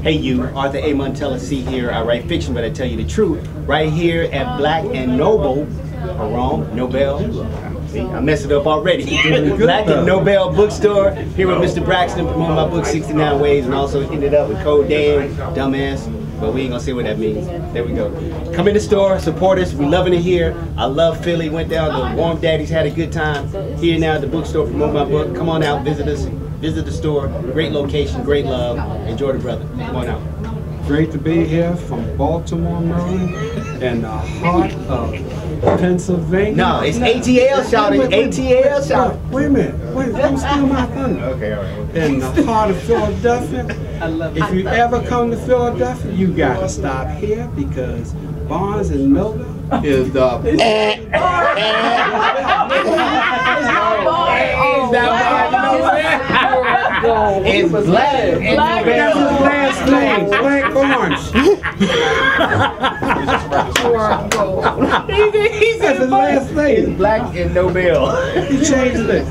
Hey you, Arthur A. Montellus C here. I write fiction, but I tell you the truth. Right here at Black and Noble, or wrong, Nobel. See, I messed it up already. Black and Nobel bookstore. Here with Mr. Braxton promoting my book 69 Ways, and also ended up with Code Dan, dumbass. But we ain't gonna say what that means. There we go. Come in the store, support us. We loving it here. I love Philly. Went down to Warm Daddy's, had a good time. Here now at the bookstore, promote my book. Come on out, visit us. Visit the store. Great location, great love. Enjoy the brother. Come on out. Great to be here from Baltimore, Maryland, and the heart of Pennsylvania. No, it's ATL shouting. ATL shouting. Wait a minute. Wait, don't steal my thunder. Okay, all right. In the heart of Philadelphia. If you ever come to Philadelphia, you gotta stop here because Barnes and Noble is the It's Black and That's his last name, Black Barnes. That's his last name. It's Black and Nobel. He changed it.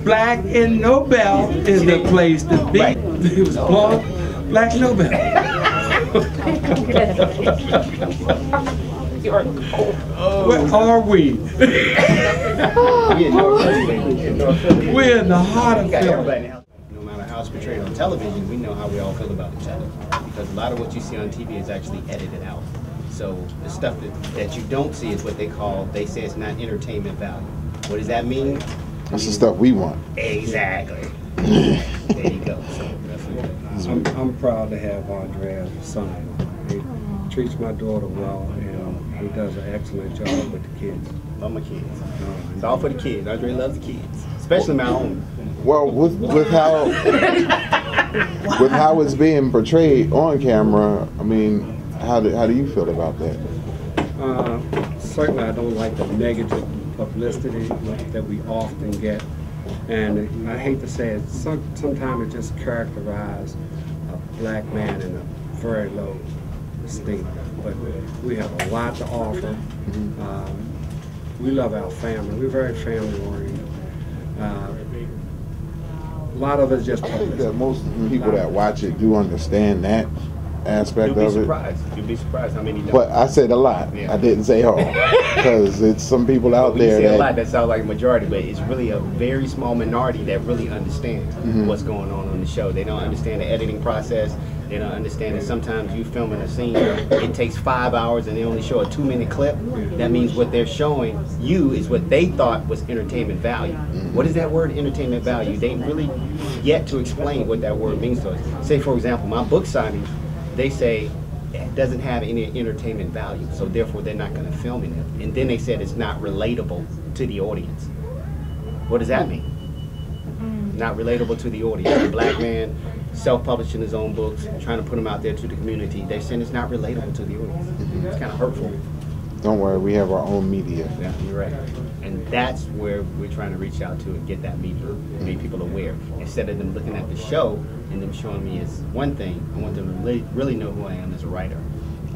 Black and Nobel is the place to be. Right. It was called Black Nobel. Where are we? We're in the heart of Philly. No matter how it's portrayed on television, we know how we all feel about each other. Because a lot of what you see on TV is actually edited out. So the stuff that you don't see is what they say it's not entertainment value. What does that mean? That's the stuff we want. Exactly. There you go. So, I'm proud to have Andre as a son. He treats my daughter well, and he does an excellent job with the kids. love my kids. It's all for the kids. Andre loves the kids, especially my own. Well, with how it's being portrayed on camera, I mean, how do you feel about that? Certainly, I don't like the negative publicity that we often get, and I hate to say it. Sometimes it just characterizes a black man in a very low esteem. But we have a lot to offer. We love our family. We're very family oriented. A lot of it's just publicity. That most people that watch it do understand that aspect of it. You'll be surprised how many don't. But I said a lot. Yeah. I didn't say all, because it's some people out there that. Say a lot, that sounds like a majority, but it's really a very small minority that really understands what's going on the show. They don't understand the editing process. They don't understand that sometimes you filming a scene, it takes 5 hours and they only show a 2-minute clip. That means what they're showing you is what they thought was entertainment value. What is that word, entertainment value? They really yet to explain what that word means to us. Say, for example, my book signing, they say it doesn't have any entertainment value, so therefore they're not going to film it. And then they said it's not relatable to the audience. What does that mean? Not relatable to the audience. A black man self-publishing his own books, trying to put them out there to the community. They're saying it's not relatable to the audience. It's kind of hurtful. Don't worry, we have our own media. Yeah, you're right. And that's where we're trying to reach out to and get that media, make people aware. Instead of them looking at the show and them showing me as one thing, I want them to really know who I am as a writer.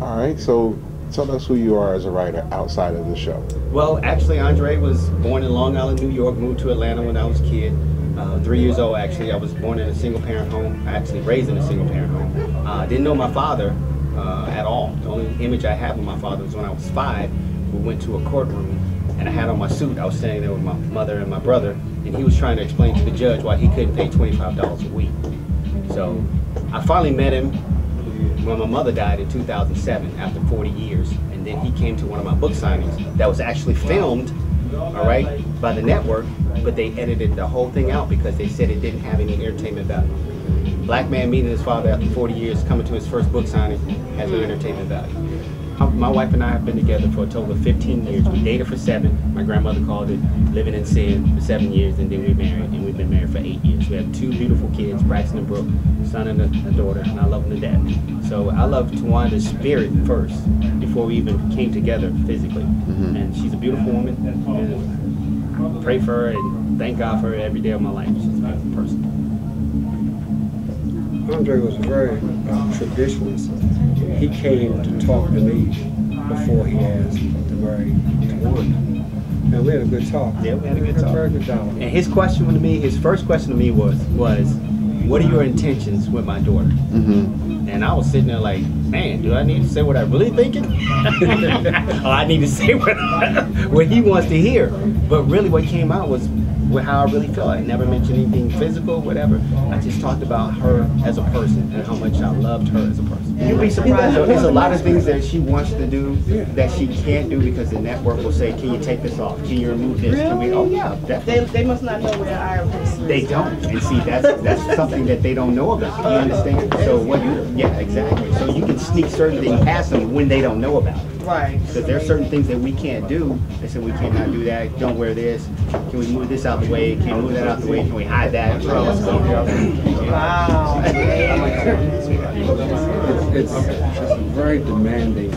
All right, so tell us who you are as a writer outside of the show. Well, actually, Andre was born in Long Island, New York, moved to Atlanta when I was a kid. 3 years old, actually. I was born in a single-parent home. I actually raised in a single-parent home. Didn't know my father at all. The only image I had of my father was when I was 5. We went to a courtroom, and I had on my suit. I was standing there with my mother and my brother, and he was trying to explain to the judge why he couldn't pay $25 a week. So I finally met him when my mother died in 2007 after 40 years, and then he came to one of my book signings that was actually filmed, all right, by the network, but they edited the whole thing out because they said it didn't have any entertainment value. Black man meeting his father after 40 years, coming to his first book signing, has no entertainment value. My wife and I have been together for a total of 15 years. We dated for 7. My grandmother called it living in sin for 7 years, and then we married, and we've been married for 8 years. We have 2 beautiful kids, Braxton and Brooke, a son and a daughter, and I love them to death. So I love Tawanda's spirit first, before we even came together physically. And she's a beautiful woman, and pray for her and thank God for her every day of my life. She's a beautiful person. Andre was very traditionalist. He came to talk to me before he asked to marry Tawanda. And we had a good talk. Yeah, we had a good talk. Very good dialogue. And his question to me, his first question to me was, what are your intentions with my daughter? And I was sitting there like, man, do I need to say what I really thinking? Or I need to say what he wants to hear. But really what came out was how I really felt. I never mentioned anything physical, whatever. I just talked about her as a person and how much I loved her as a person. You'd be surprised. There's a lot of things that she wants to do that she can't do because the network will say, can you take this off? Can you remove this? Can we? Oh yeah, definitely. They must not know where IRS is. They don't. And see, that's something that they don't know about. You understand? So what yeah, exactly. So you can sneak certain things past them when they don't know about it. Right. Because there are certain things that we can't do. They said we cannot do that. Don't wear this. Can we move this out the way? Can we move that out the way? Can we hide that? Wow. It's very demanding.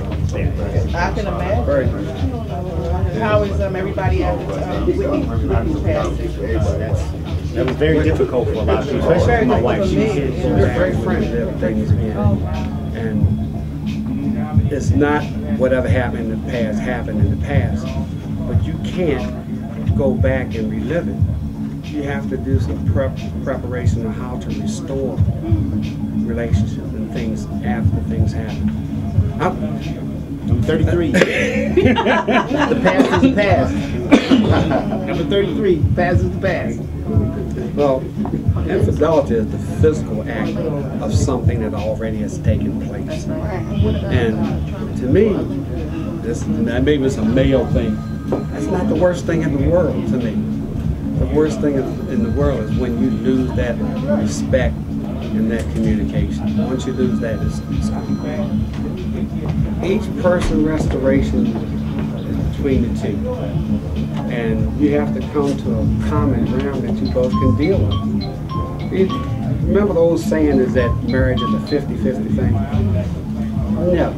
I can imagine. Very demanding. How is everybody at Whitney's passing? That was very difficult for a lot of people, especially for my wife. She was very friendly with everything is being, and it's not whatever happened in the past happened in the past, but you can't go back and relive it. You have to do some preparation on how to restore relationships and things after things happen. I'm 33. The past is the past. Number 33. Past is the past. Well, infidelity is the physical act of something that already has taken place. And to me, maybe it's a male thing. That's not the worst thing in the world to me. The worst thing in the world is when you lose that respect and that communication. Once you lose that, it's gone. Each person restoration is between the two. And you have to come to a common ground that you both can deal with. Remember the old saying is that marriage is a 50-50 thing? No.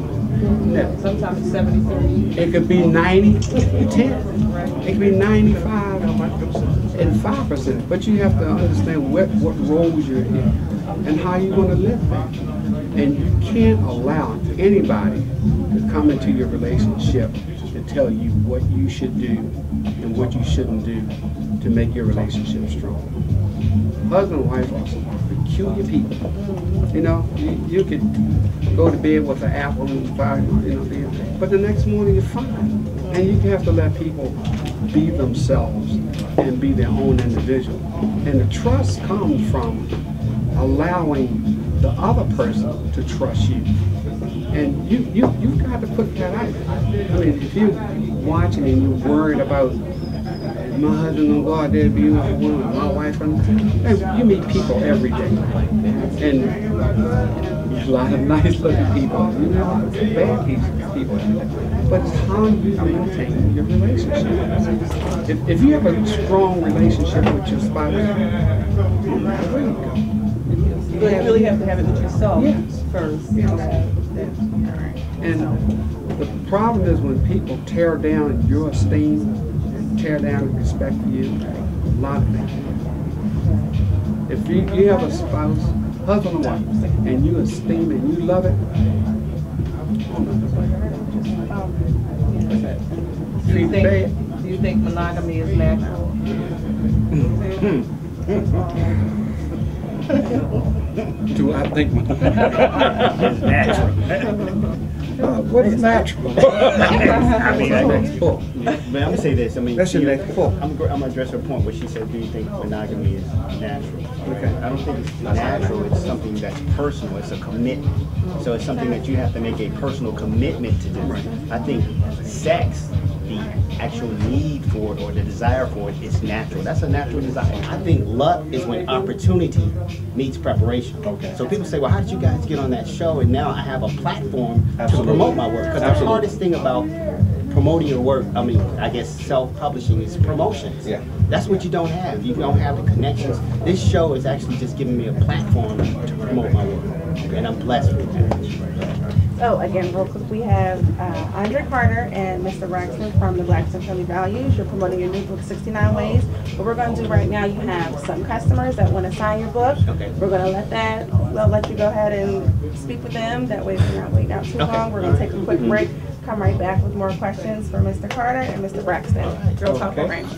Sometimes it's 70-30. It could be 90-10. It could be 95 and 5%. But you have to understand what roles you're in and how you're going to live that. And you can't allow anybody to come into your relationship and tell you what you should do and what you shouldn't do to make your relationship strong. Husband and wife are some peculiar people. You know, you could go to bed with an apple and fire, you know, but the next morning you're fine. And you have to let people be themselves and be their own individual. And the trust comes from allowing the other person to trust you. And you've got to put that out. I mean, if you're watching and you're worried about my husband will go out there and be with a woman, my wife, and you meet people every day. And a lot of nice looking people, you know, bad people. But it's how you maintain your relationship. If you have a strong relationship with your spouse, where you go? You really have to have it with yourself first. Yes. And the problem is when people tear down your esteem and tear down the respect for you, a lot of things. If you have a spouse, husband or wife, and you esteem it and you love it, do you think monogamy is natural? Do I think It's natural. what is natural? I mean, but I'm gonna say this. I mean, That's your next book. I'm gonna address her point where she said, "Do you think monogamy is natural?" Okay. I don't think it's natural. It's something that's personal. It's a commitment. So it's something that you have to make a personal commitment to do. I think sex, the actual need for it or the desire for it, is natural. That's a natural desire. I think luck is when opportunity meets preparation. Okay. So people say, well, how did you guys get on that show? And now I have a platform to promote my work. Because the hardest thing about promoting your work, I mean, I guess self-publishing, is promotions. Yeah. That's what you don't have. You don't have the connections. This show is actually just giving me a platform to promote my work. And I'm blessed with that. So again, real quick, we have Andre Carter and Mr. Braxton from the Braxton Family Values. You're promoting your new book, 69 Ways. What we're going to do right now, you have some customers that want to sign your book. Okay. We're going to we'll let you go ahead and speak with them. That way we're not waiting out too long. We're going to take a quick break, come right back with more questions for Mr. Carter and Mr. Braxton. Real Talk program.